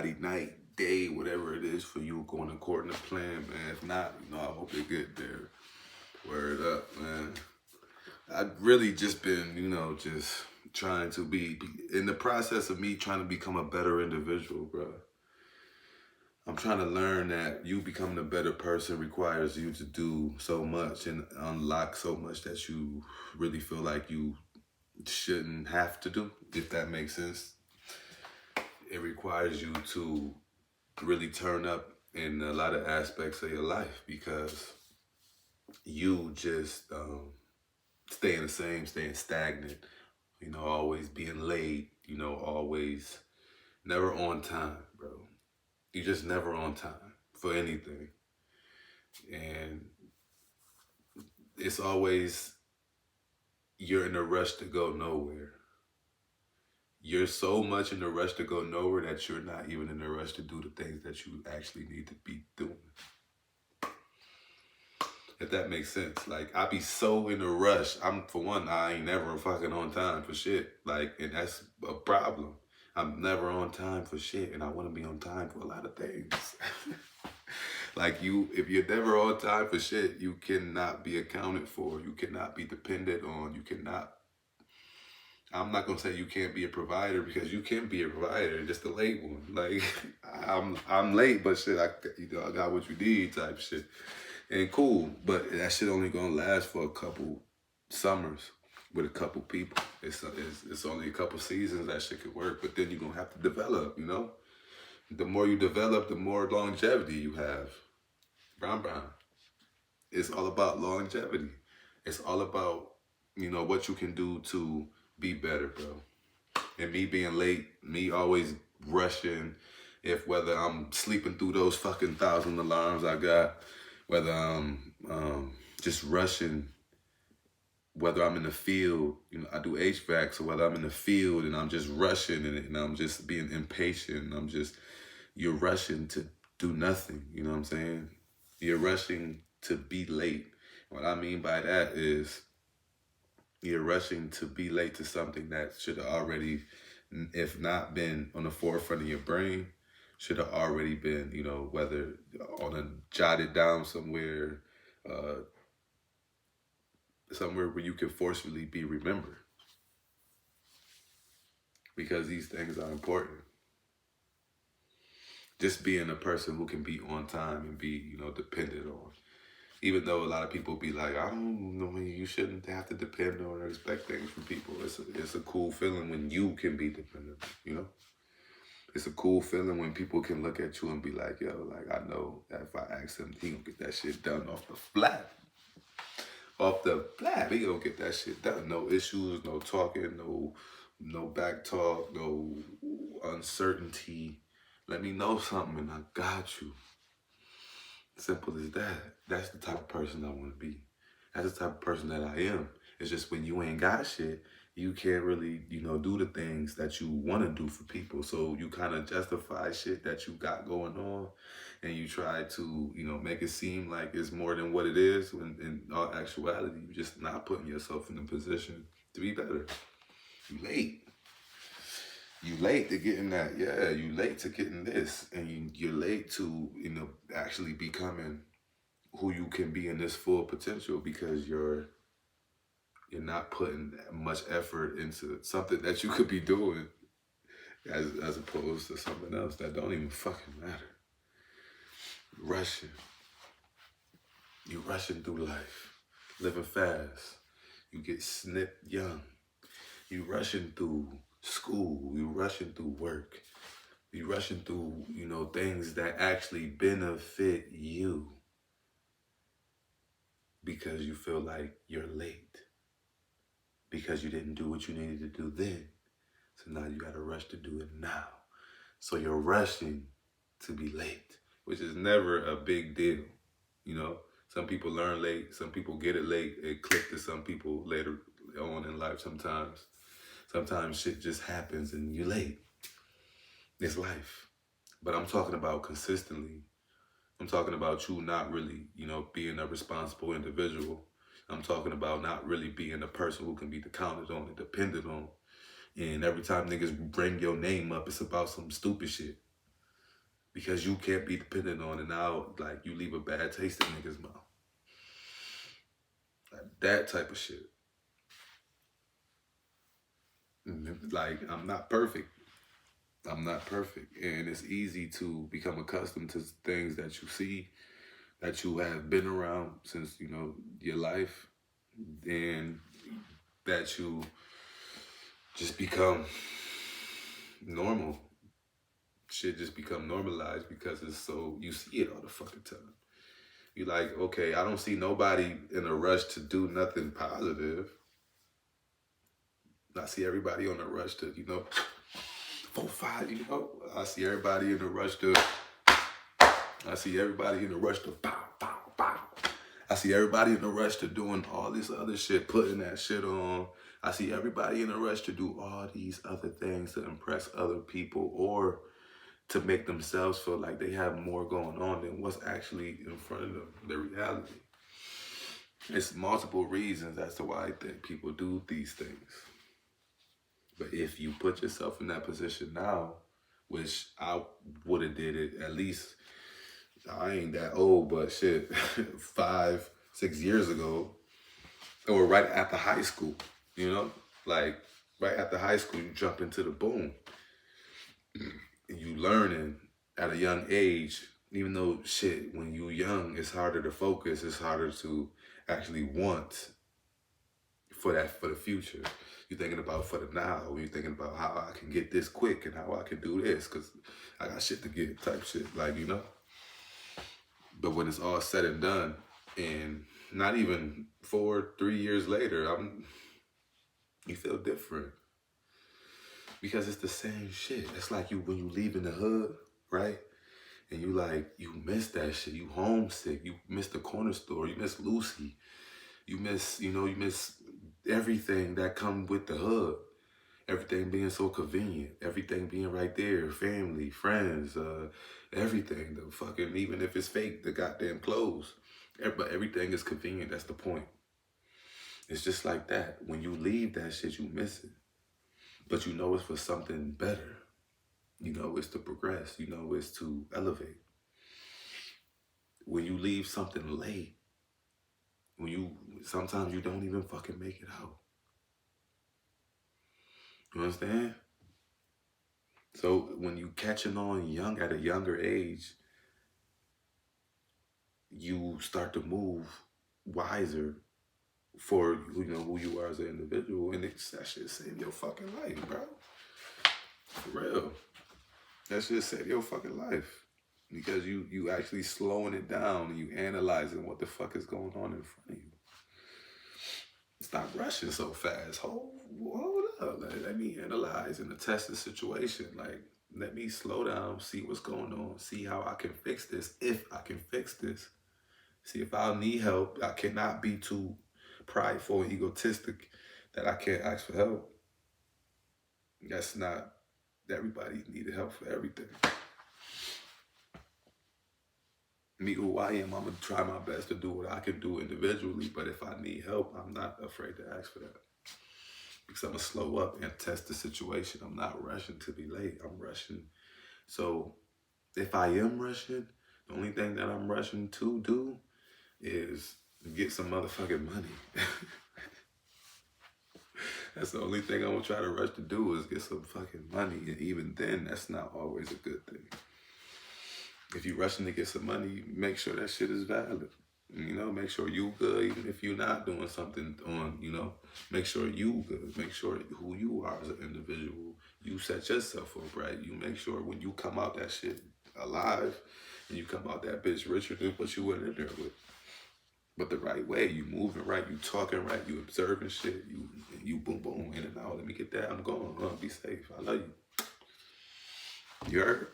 Friday night, day, whatever it is for you going according to plan, man. If not, I hope they get there. Word up, man. I've really just been, just trying to be in the process of me trying to become a better individual, bro. I'm trying to learn that you becoming a better person requires you to do so much and unlock so much that you really feel like you shouldn't have to do, if that makes sense. It requires you to really turn up in a lot of aspects of your life because you just staying the same, staying stagnant, always being late, always never on time, bro. You just never on time for anything. And it's always you're in a rush to go nowhere. You're so much in a rush to go nowhere that you're not even in a rush to do the things that you actually need to be doing. If that makes sense. Like, I be so in a rush. For one, I ain't never fucking on time for shit. Like, and that's a problem. I'm never on time for shit, and I want to be on time for a lot of things. Like, if you're never on time for shit, you cannot be accounted for. You cannot be depended on. You cannot. I'm not gonna say you can't be a provider because you can be a provider, just a late one. Like, I'm late, but shit, I got what you need type shit. And cool, but that shit only gonna last for a couple summers with a couple people. It's only a couple seasons that shit could work, but then you're gonna have to develop, The more you develop, the more longevity you have. Brown. It's all about longevity. It's all about, what you can do to be better, bro. And me being late, me always rushing, whether I'm sleeping through those fucking 1,000 alarms I got, whether I'm just rushing, whether I'm in the field, I do HVAC, so whether I'm in the field and I'm just rushing and I'm just being impatient, you're rushing to do nothing, you know what I'm saying? You're rushing to be late. What I mean by that is you're rushing to be late to something that should have already, if not been on the forefront of your brain, should have already been, whether jotted down somewhere, somewhere where you can forcefully be remembered. Because these things are important. Just being a person who can be on time and be, depended on. Even though a lot of people be like, I don't know, you shouldn't have to depend on or expect things from people. It's a cool feeling when you can be dependent, It's a cool feeling when people can look at you and be like, yo, like, I know that if I ask him, he gonna get that shit done off the flat. Off the flat, he gonna get that shit done. No issues, no talking, no back talk, no uncertainty. Let me know something and I got you. Simple as that. That's the type of person I want to be. That's the type of person that I am. It's just when you ain't got shit, you can't really, do the things that you want to do for people. So you kind of justify shit that you got going on and you try to, make it seem like it's more than what it is when in all actuality, you're just not putting yourself in a position to be better. You late. You late to getting that, yeah, you late to getting this. And you're late to, actually becoming who you can be in this full potential because you're not putting much effort into something that you could be doing as opposed to something else that don't even fucking matter. Rushing. You rushing through life, living fast. You get snipped young. You rushing through school. You rushing through work. You rushing through, things that actually benefit you because you feel like you're late. Because you didn't do what you needed to do then. So now you got to rush to do it now. So you're rushing to be late, which is never a big deal. Some people learn late. Some people get it late. It clicked to some people later on in life sometimes. Sometimes shit just happens and you're late. It's life. But I'm talking about consistently. I'm talking about you not really, being a responsible individual. I'm talking about not really being a person who can be counted on and depended on. And every time niggas bring your name up, it's about some stupid shit. because you can't be dependent on, and now like you leave a bad taste in niggas' mouth. Like that type of shit. Like I'm not perfect. I'm not perfect, and it's easy to become accustomed to things that you see, that you have been around since your life, and that you just become normal. Shit just become normalized because it's so, you see it all the fucking time. You like, okay, I don't see nobody in a rush to do nothing positive. I see everybody on a rush to, 4-5, I see everybody in a rush to, pow, pow, pow. I see everybody in a rush to doing all this other shit, putting that shit on. I see everybody in a rush to do all these other things to impress other people or to make themselves feel like they have more going on than what's actually in front of them, the reality. It's multiple reasons as to why I think people do these things. But if you put yourself in that position now, which I would have did it at least, I ain't that old, but shit, 5-6 years ago, or right after high school, like right after high school, you jump into the boom. You learning at a young age, even though shit, when you young, it's harder to focus, it's harder to actually want for the future. You're thinking about for the now. You're thinking about how I can get this quick and how I can do this because I got shit to get type shit, like, But when it's all said and done, and not even 3 years later, you feel different. Because it's the same shit. It's like when you leave in the hood, right? And you miss that shit. You homesick. You miss the corner store. You miss Lucy. You miss everything that come with the hood. Everything being so convenient. Everything being right there. Family, friends, everything. The fucking, even if it's fake, the goddamn clothes. But everything is convenient. That's the point. It's just like that. When you leave that shit, you miss it. But it's for something better. It's to progress. It's to elevate. When you leave something late, sometimes you don't even fucking make it out. You understand? So when you catching on young at a younger age, you start to move wiser for who you are as an individual, and that shit save your fucking life, bro. For real. That shit save your fucking life. Because you actually slowing it down and you analyzing what the fuck is going on in front of you. Stop rushing so fast. Hold up. Let me analyze and assess the situation. Like, let me slow down, see what's going on, see how I can fix this, if I can fix this. See if I'll need help. I cannot be too prideful and egotistic that I can't ask for help. That's not, everybody needed help for everything. Me, who I am, I'm going to try my best to do what I can do individually, but if I need help, I'm not afraid to ask for that. Because I'm going to slow up and test the situation. I'm not rushing to be late. I'm rushing. So if I am rushing, the only thing that I'm rushing to do is get some motherfucking money. That's the only thing I'm going to try to rush to do is get some fucking money. And even then, that's not always a good thing. If you're rushing to get some money, make sure that shit is valid. Make sure you good, even if you're not doing something on, make sure you good. Make sure who you are as an individual, you set yourself up right. You make sure when you come out that shit alive, and you come out that bitch richer than what you went in there with. But the right way, you moving right, you talking right, you observing shit, you boom, boom, in and out. Let me get that, I'm going, be safe, I love you. You heard?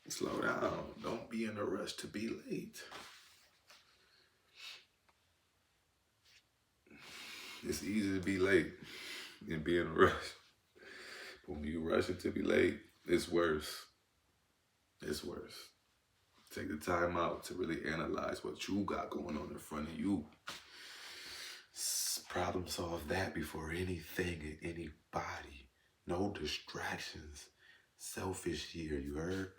Slow down. Don't be in a rush to be late. It's easy to be late and be in a rush. But when you rushing to be late, it's worse. It's worse. Take the time out to really analyze what you got going on in front of you. Problem solve that before anything and anybody. No distractions. selfish here, you heard?